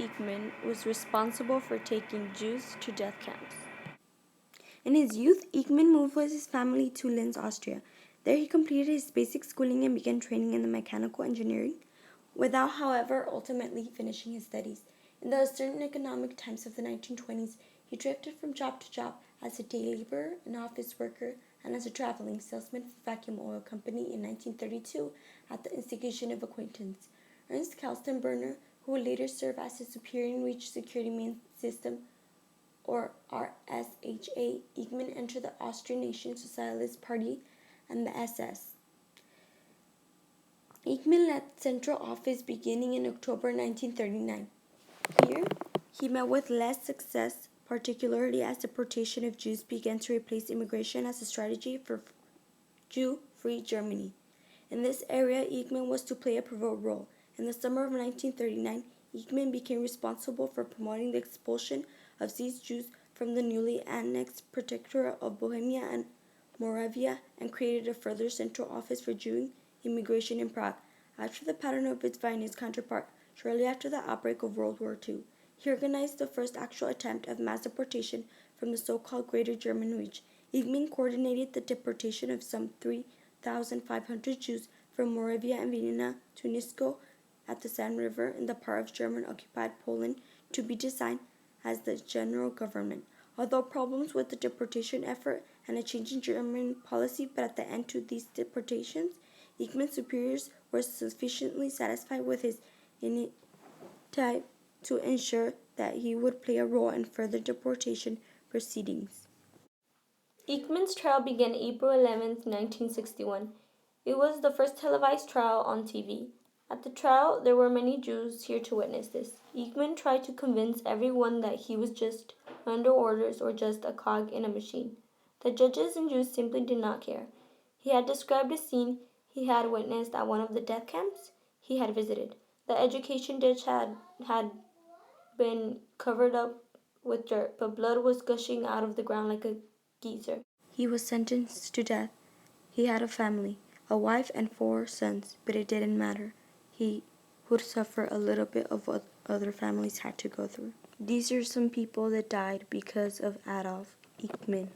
Eichmann was responsible for taking Jews to death camps. In his youth, Eichmann moved with his family to Linz, Austria. There he completed his basic schooling and began training in the mechanical engineering, without, however, ultimately finishing his studies. In the uncertain economic times of the 1920s, he drifted from job to job as a day laborer, an office worker, and as a traveling salesman for a vacuum oil company in 1932 at the instigation of acquaintance Ernst Kaltenbrunner, who would later serve as his superior in Reach Security Main System, or RSHA. Eichmann entered the Austrian National Socialist Party and the SS. Eichmann led central office beginning in October 1939. Here, he met with less success, particularly as deportation of Jews began to replace immigration as a strategy for Jew-free Germany. In this area, Eichmann was to play a pivotal role. In the summer of 1939, Eichmann became responsible for promoting the expulsion of these Jews from the newly annexed Protectorate of Bohemia and Moravia and created a further central office for Jew immigration in Prague, after the pattern of its Viennese counterpart, shortly after the outbreak of World War II. He organized the first actual attempt of mass deportation from the so-called Greater German Reach. Eichmann coordinated the deportation of some 3,500 Jews from Moravia and Vienna to Nisko at the San River in the part of German-occupied Poland to be designed as the general government. Although problems with the deportation effort and a change in German policy but at the end to these deportations, Eichmann's superiors were sufficiently satisfied with his initiative to ensure that he would play a role in further deportation proceedings. Eichmann's trial began April 11, 1961. It was the first televised trial on TV. At the trial, there were many Jews here to witness this. Eichmann tried to convince everyone that he was just under orders or just a cog in a machine. The judges and Jews simply did not care. He had described a scene he had witnessed at one of the death camps he had visited. The education ditch had been covered up with dirt, but blood was gushing out of the ground like a geyser. He was sentenced to death. He had a family, a wife and 4 sons, but it didn't matter. He would suffer a little bit of what other families had to go through. These are some people that died because of Adolf Eichmann.